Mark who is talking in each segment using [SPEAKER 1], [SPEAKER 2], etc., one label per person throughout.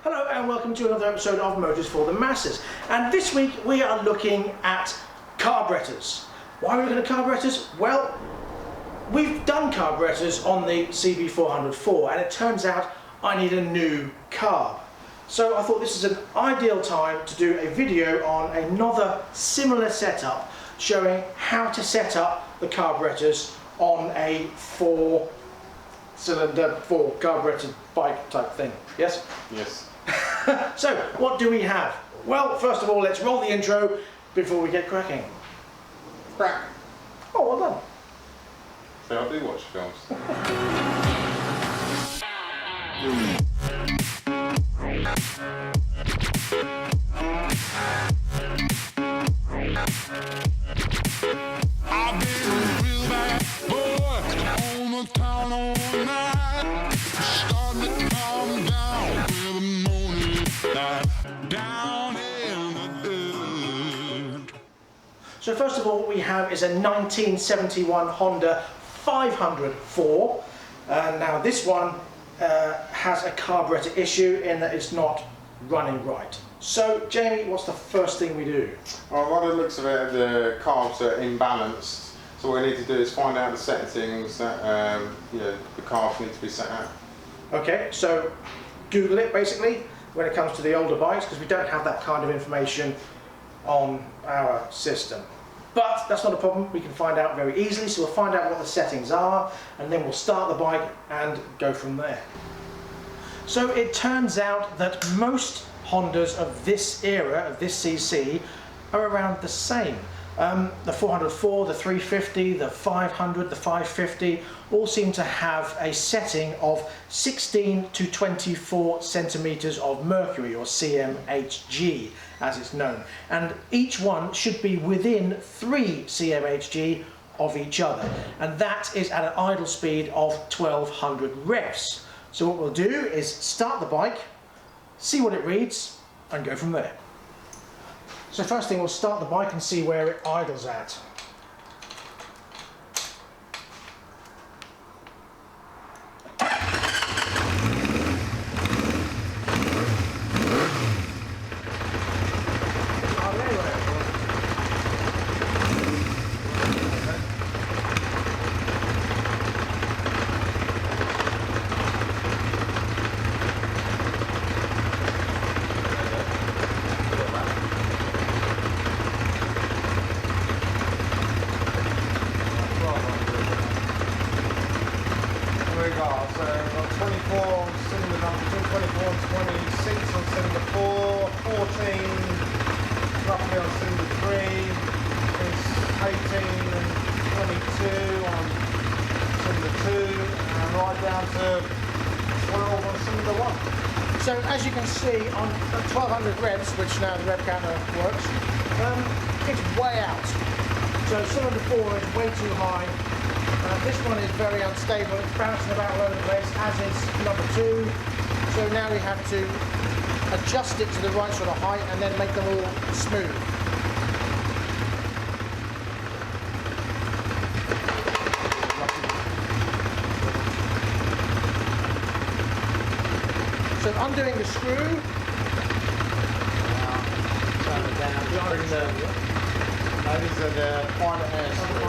[SPEAKER 1] Hello and welcome to another episode of Motors for the Masses. And this week we are looking at carburetors. Why are we looking at carburetors? Well, we've done carburetors on the CB404 and it turns out I need a new carb. So I thought this is an ideal time to do a video on another similar setup showing how to set up the carburetors on a 4-cylinder, 4-carbureted bike type thing. Yes?
[SPEAKER 2] Yes.
[SPEAKER 1] So, what do we have? Well, first of all, let's roll the intro before we get cracking.
[SPEAKER 2] Crack.
[SPEAKER 1] Oh, well done.
[SPEAKER 2] So I do watch films.
[SPEAKER 3] I've been a real bad boy on the town all night. Starting to calm down with the morning light down in the dirt.
[SPEAKER 1] So, first of all, what we have is a 1971 Honda 504. Now, this one has a carburetor issue in that it's not running right. So, Jamie, what's the first thing we do?
[SPEAKER 2] Well, by the looks of it, the carbs are imbalanced. So what we need to do is find out the settings that the carbs need to be set at.
[SPEAKER 1] Okay, so Google it basically when it comes to the older bikes because we don't have that kind of information on our system. But that's not a problem, we can find out very easily. So we'll find out what the settings are and then we'll start the bike and go from there. So it turns out that most Hondas of this era, of this CC, are around the same. The 404, the 350, the 500, the 550 all seem to have a setting of 16 to 24 centimeters of mercury, or cmHg as it's known, and each one should be within 3 cmHg of each other, and that is at an idle speed of 1200 revs. So what we'll do is start the bike, see what it reads, and go from there. So first thing, we'll start the bike and see where it idles at.
[SPEAKER 2] So we've got 24 on cylinder number 2, 24 and 26 on cylinder 4, 14 roughly on cylinder 3, it's 18 and 22 on cylinder 2, and right down to 12 on cylinder 1.
[SPEAKER 1] So as you can see on 1200 revs, which now the rev counter works, it's way out. So cylinder 4 is way too high. This one is very unstable, it's bouncing about all over the place, as is number 2. So now we have to adjust it to the right sort of height and then make them all smooth. So undoing the screw.
[SPEAKER 2] Turn it down. These are the pilot air screws.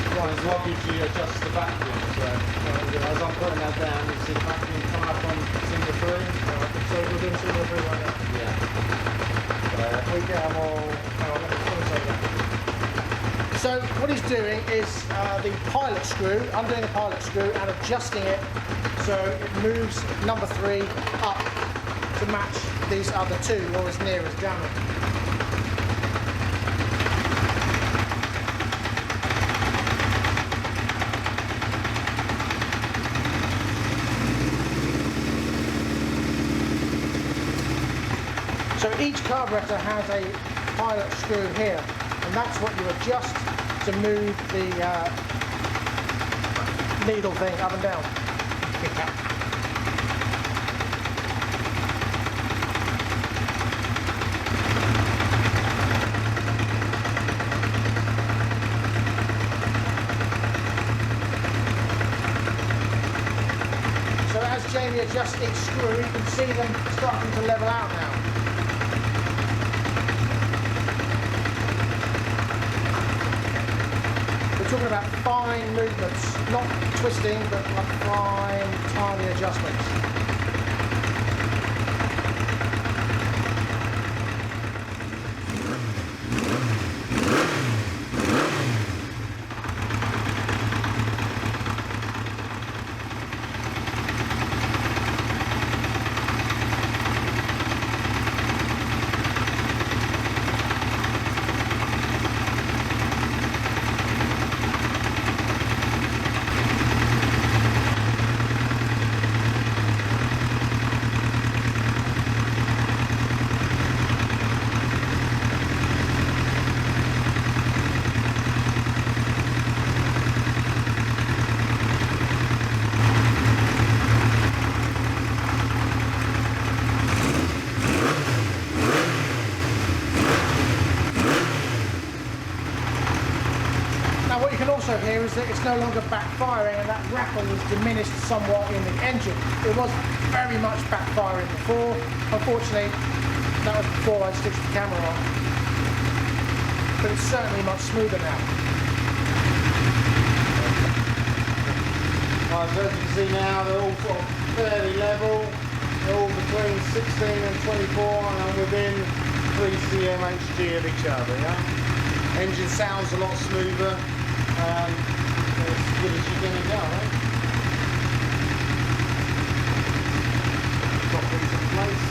[SPEAKER 2] Right, as well gives you adjust the vacuum. So as I'm putting that down, you see the vacuum come up on cylinder 3.
[SPEAKER 1] So we're doing cylinder 3 right now.
[SPEAKER 2] Yeah.
[SPEAKER 1] We get them all. So what he's doing is the pilot screw, undoing the pilot screw and adjusting it so it moves number 3 up to match these other 2, or as near as damage. So each carburetor has a pilot screw here, and that's what you adjust to move the needle thing up and down. Jamie adjust each screw, you can see them starting to level out now. We're talking about fine movements, not twisting, but like fine, tiny adjustments. Here is that it's no longer backfiring, and that rattle is diminished somewhat in the engine. It was very much backfiring before. Unfortunately, that was before I stitched the camera on. But it's certainly much smoother now.
[SPEAKER 2] Right, so as you can see now, they're all sort of fairly level. They're all between 16 and 24 and within 3 cmHg of each other. Yeah? Engine sounds a lot smoother. As good as you're going to go, right? Drop these in place.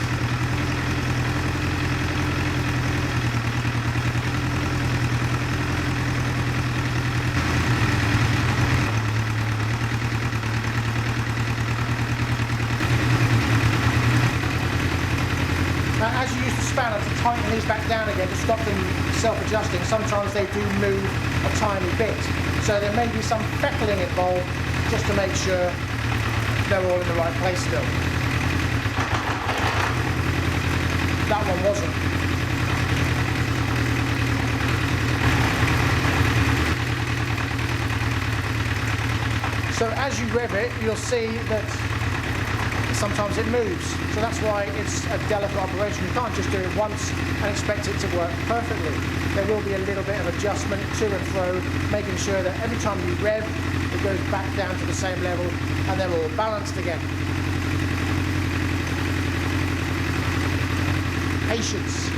[SPEAKER 1] Now, as you use the spanner to tighten these back down again to stop them self-adjusting, sometimes they do move a tiny bit. So there may be some fettling involved just to make sure they're all in the right place still. That one wasn't. So as you rev it, you'll see that sometimes it moves. So that's why it's a delicate operation. You can't just do it once and expect it to work perfectly. There will be a little bit of adjustment to and fro, making sure that every time you rev, it goes back down to the same level and they're all balanced again. Patience.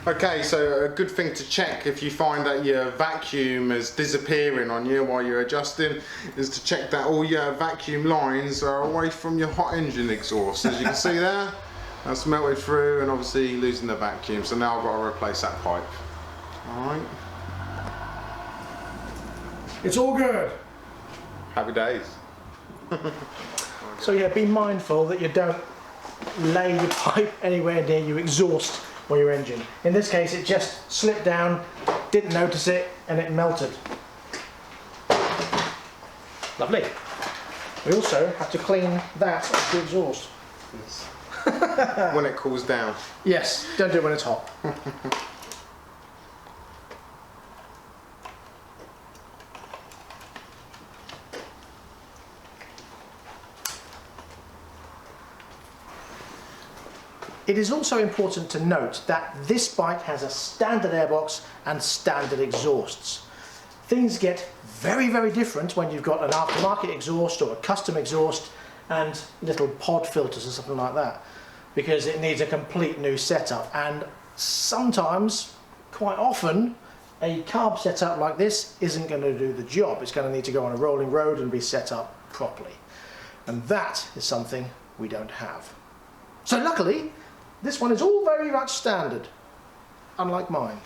[SPEAKER 2] Okay, so a good thing to check if you find that your vacuum is disappearing on you while you're adjusting is to check that all your vacuum lines are away from your hot engine exhaust. As you can see there, that's melted through and obviously losing the vacuum. So now I've got to replace that pipe. Alright.
[SPEAKER 1] It's all good.
[SPEAKER 2] Happy days.
[SPEAKER 1] So yeah, be mindful that you don't lay your pipe anywhere near your exhaust or your engine. In this case, it just slipped down, didn't notice it, and it melted. Lovely. We also have to clean that off the exhaust.
[SPEAKER 2] Yes. When it cools down.
[SPEAKER 1] Yes, don't do it when it's hot. It is also important to note that this bike has a standard airbox and standard exhausts. Things get very, very different when you've got an aftermarket exhaust or a custom exhaust and little pod filters or something like that, because it needs a complete new setup, and sometimes, quite often, a carb setup like this isn't going to do the job. It's going to need to go on a rolling road and be set up properly, and that is something we don't have. So luckily, this one is all very much standard, unlike mine.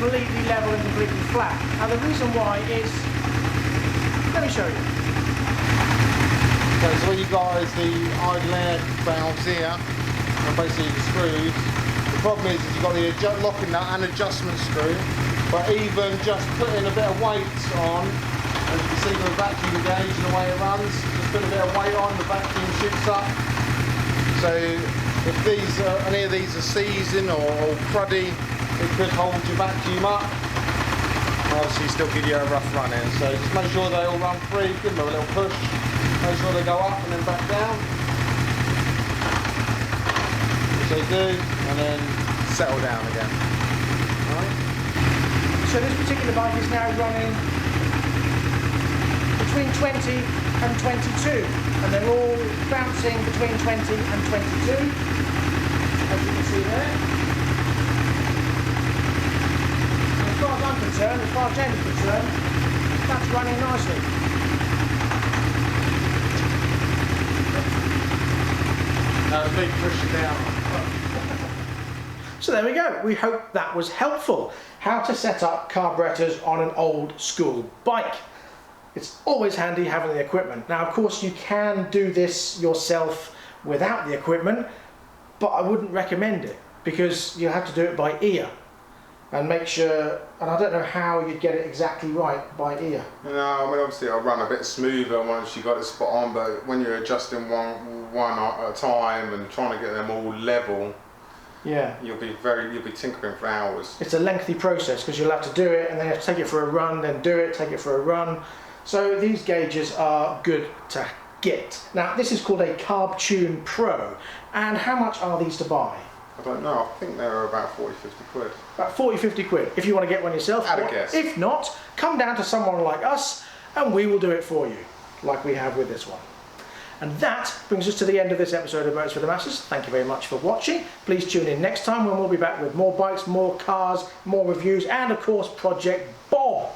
[SPEAKER 1] completely level and completely flat. Now the reason why is, let me show you.
[SPEAKER 2] Okay, so what you got is the idle air valves here, and basically the screws. The problem is you've got the locking nut and adjustment screw, but even just putting a bit of weight on, and you can see the vacuum gauge and the way it runs, just put a bit of weight on, the vacuum shoots up. So if any of these are seasoned or cruddy, it could hold your vacuum up. Obviously still give you a rough run in, so just make sure they all run free, give them a little push, make sure they go up and then back down, which they do, and then settle down again. Alright.
[SPEAKER 1] So this particular bike is now running between 20 and 22, and they're all bouncing between 20 and 22, as you can see there. As far as I'm concerned, as far as James is concerned, that's running nicely.
[SPEAKER 2] Now the big push down.
[SPEAKER 1] So there we go. We hope that was helpful. How to set up carburetors on an old school bike. It's always handy having the equipment. Now, of course, you can do this yourself without the equipment, but I wouldn't recommend it because you have to do it by ear. And make sure, and I don't know how you'd get it exactly right by ear.
[SPEAKER 2] No, I mean obviously it'll run a bit smoother once you got it spot on, but when you're adjusting one at a time and trying to get them all level,
[SPEAKER 1] yeah,
[SPEAKER 2] you'll be tinkering for hours.
[SPEAKER 1] It's a lengthy process because you'll have to do it and then you have to take it for a run, then do it, take it for a run. So these gauges are good to get. Now this is called a Carb Pro, and how much are these to buy?
[SPEAKER 2] I don't know, I think they're about 40-50 quid.
[SPEAKER 1] About 40-50 quid if you want to get one yourself.
[SPEAKER 2] At a guess.
[SPEAKER 1] If not, come down to someone like us and we will do it for you, like we have with this one. And that brings us to the end of this episode of Motors for the Masses. Thank you very much for watching. Please tune in next time when we'll be back with more bikes, more cars, more reviews, and of course Project Bob.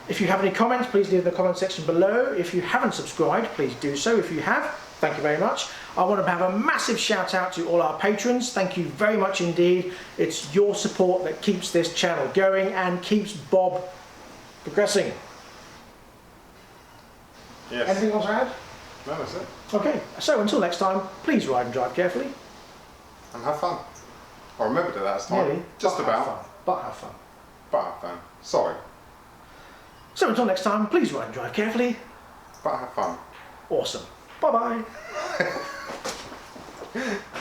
[SPEAKER 1] If you have any comments, please leave in the comment section below. If you haven't subscribed, please do so. If you have, thank you very much. I want to have a massive shout out to all our patrons. Thank you very much indeed. It's your support that keeps this channel going and keeps Bob progressing.
[SPEAKER 2] Yes.
[SPEAKER 1] Anything else to add?
[SPEAKER 2] No, that's it.
[SPEAKER 1] Okay, so until next time, please ride and drive carefully.
[SPEAKER 2] And have fun. I remembered it last time.
[SPEAKER 1] Nearly,
[SPEAKER 2] Just
[SPEAKER 1] but
[SPEAKER 2] about.
[SPEAKER 1] have fun. But have fun.
[SPEAKER 2] But have fun. Sorry.
[SPEAKER 1] So until next time, please ride and drive carefully.
[SPEAKER 2] But have fun.
[SPEAKER 1] Awesome. Bye bye.